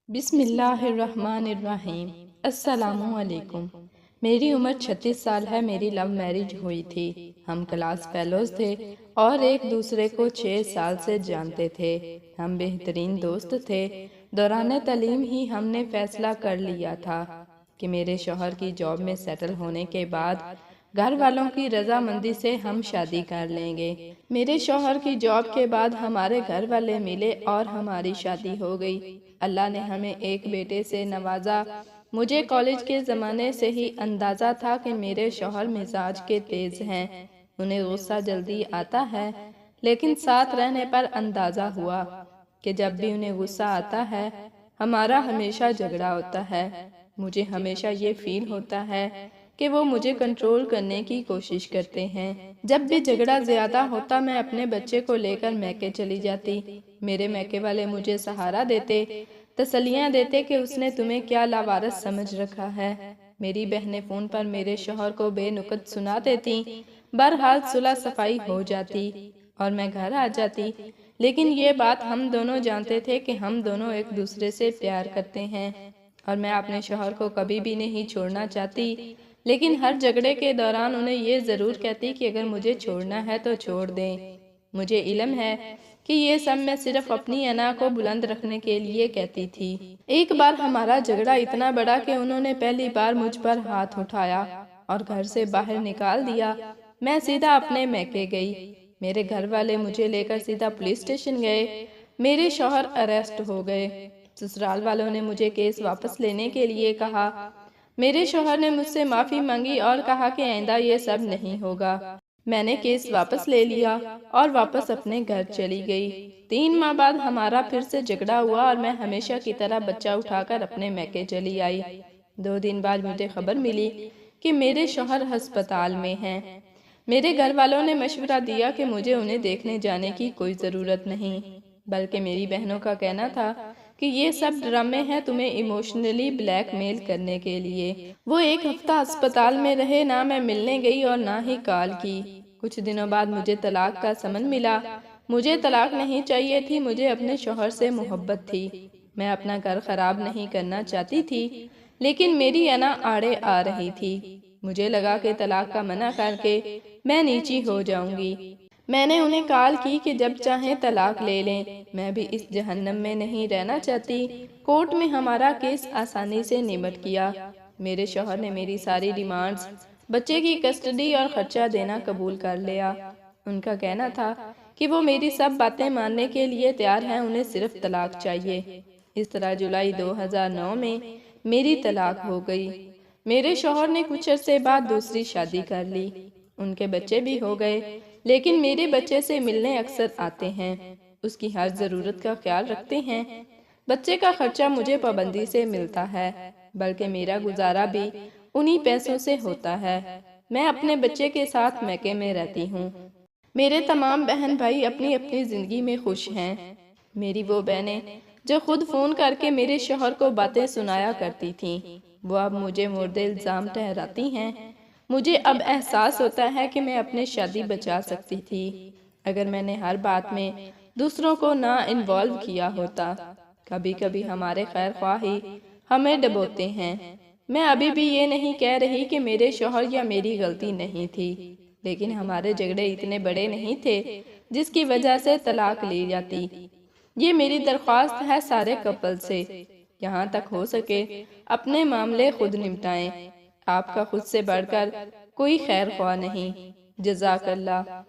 بسم اللہ الرحمن الرحیم۔ السلام علیکم۔ میری عمر 36 سال ہے۔ میری لو میرج ہوئی تھی۔ ہم کلاس فیلوز تھے اور ایک دوسرے کو 6 سال سے جانتے تھے۔ ہم بہترین دوست تھے۔ دوران تعلیم ہی ہم نے فیصلہ کر لیا تھا کہ میرے شوہر کی جاب میں سیٹل ہونے کے بعد گھر والوں کی رضامندی سے ہم شادی کر لیں گے۔ میرے شوہر کی جاب کے بعد ہمارے گھر والے ملے اور ہماری شادی ہو گئی۔ اللہ نے ہمیں ایک بیٹے سے نوازا۔ مجھے کالج کے زمانے سے ہی اندازہ تھا کہ میرے شوہر مزاج کے تیز ہیں، انہیں غصہ جلدی آتا ہے، لیکن ساتھ رہنے پر اندازہ ہوا کہ جب بھی انہیں غصہ آتا ہے ہمارا ہمیشہ جھگڑا ہوتا ہے۔ مجھے ہمیشہ یہ فیل ہوتا ہے کہ وہ مجھے کنٹرول کرنے کی کوشش کرتے ہیں۔ جب بھی جھگڑا زیادہ ہوتا میں اپنے بچے کو لے کر میکے چلی جاتی۔ میرے میکے والے مجھے سہارا دیتے، تسلیاں دیتے کہ اس نے تمہیں کیا لاوارث سمجھ رکھا ہے۔ میری بہنیں فون پر میرے شوہر کو بے نکت سنا دیتی۔ بہرحال صلح صفائی ہو جاتی اور میں گھر آ جاتی، لیکن یہ بات ہم دونوں جانتے تھے کہ ہم دونوں ایک دوسرے سے پیار کرتے ہیں اور میں اپنے شوہر کو کبھی بھی نہیں چھوڑنا چاہتی، لیکن ہر جھگڑے کے دوران انہیں یہ ضرور کہتی کہ اگر مجھے چھوڑنا ہے تو چھوڑ دیں۔ مجھے علم ہے کہ یہ سب میں صرف اپنی انا کو بلند رکھنے کے لیے کہتی تھی۔ ایک بار ہمارا جھگڑا اتنا بڑا کہ انہوں نے پہلی بار مجھ پر ہاتھ اٹھایا اور گھر سے باہر نکال دیا۔ میں سیدھا اپنے میکے گئی۔ میرے گھر والے مجھے لے کر سیدھا پولیس اسٹیشن گئے۔ میرے شوہر اریسٹ ہو گئے۔ سسرال والوں نے مجھے کیس واپس لینے کے لیے کہا۔ میرے شوہر نے مجھ سے معافی مانگی اور کہا کہ آئندہ یہ سب نہیں ہوگا۔ میں نے کیس واپس لے لیا اور واپس اپنے گھر چلی گئی۔ 3 ماہ بعد ہمارا پھر سے جھگڑا ہوا اور میں ہمیشہ کی طرح بچہ اٹھا کر اپنے میکے چلی آئی۔ 2 دن بعد مجھے خبر ملی کہ میرے شوہر ہسپتال میں ہیں۔ میرے گھر والوں نے مشورہ دیا کہ مجھے انہیں دیکھنے جانے کی کوئی ضرورت نہیں، بلکہ میری بہنوں کا کہنا تھا کہ یہ سب ڈرامے ہیں تمہیں ایموشنلی بلیک میل کرنے کے لیے۔ وہ 1 ہفتہ ہسپتال میں رہے، نہ میں ملنے گئی اور نہ ہی کال کی۔ کچھ دنوں بعد مجھے طلاق کا سمن ملا۔ مجھے طلاق نہیں چاہیے تھی، مجھے اپنے شوہر سے محبت تھی۔ میں اپنا گھر خراب نہیں کرنا چاہتی تھی، لیکن میری انا آڑے آ رہی تھی۔ مجھے لگا کہ طلاق کا منع کر کے میں نیچی ہو جاؤں گی۔ میں نے انہیں کال کی کہ جب چاہیں طلاق لے لیں، میں بھی اس جہنم میں نہیں رہنا چاہتی۔ کورٹ میں ہمارا کیس آسانی سے نمٹ گیا۔ میرے شوہر نے میری ساری ڈیمانڈز، بچے کی کسٹڈی اور خرچہ دینا قبول کر لیا۔ ان کا کہنا تھا کہ وہ میری سب باتیں ماننے کے لیے تیار ہیں، انہیں صرف طلاق چاہیے۔ اس طرح جولائی 2009 میں میری طلاق ہو گئی۔ میرے شوہر نے کچھ عرصے بعد دوسری شادی کر لی۔ ان کے بچے بھی ہو گئے، لیکن میرے بچے سے ملنے اکثر آتے ہیں، اس کی ہر ضرورت کا خیال رکھتے ہیں۔ بچے کا خرچہ مجھے پابندی سے ملتا ہے، بلکہ میرا گزارا بھی انہی پیسوں سے ہوتا ہے۔ میں اپنے بچے کے ساتھ میکے میں رہتی ہوں۔ میرے تمام بہن بھائی اپنی اپنی زندگی میں خوش ہیں۔ میری وہ بہنیں جو خود فون کر کے میرے شوہر کو باتیں سنایا کرتی تھیں، وہ اب مجھے مورد الزام ٹھہراتی ہیں۔ مجھے اب احساس ہوتا ہے کہ میں اپنی شادی بچا سکتی تھی اگر میں نے ہر بات میں دوسروں کو نہ انوالو کیا ہوتا۔ کبھی کبھی ہمارے خیر خواہی ہمیں ڈبوتے ہیں۔ میں ابھی بھی یہ نہیں کہہ رہی کہ میرے شوہر یا میری غلطی نہیں تھی، لیکن ہمارے جھگڑے اتنے بڑے نہیں تھے جس کی وجہ سے طلاق لی جاتی۔ یہ میری درخواست ہے سارے کپل سے، یہاں تک ہو سکے اپنے معاملے خود نمٹائیں۔ آپ کا خود سے بڑھ کر کوئی خیر خواہ نہیں۔ جزاک اللہ۔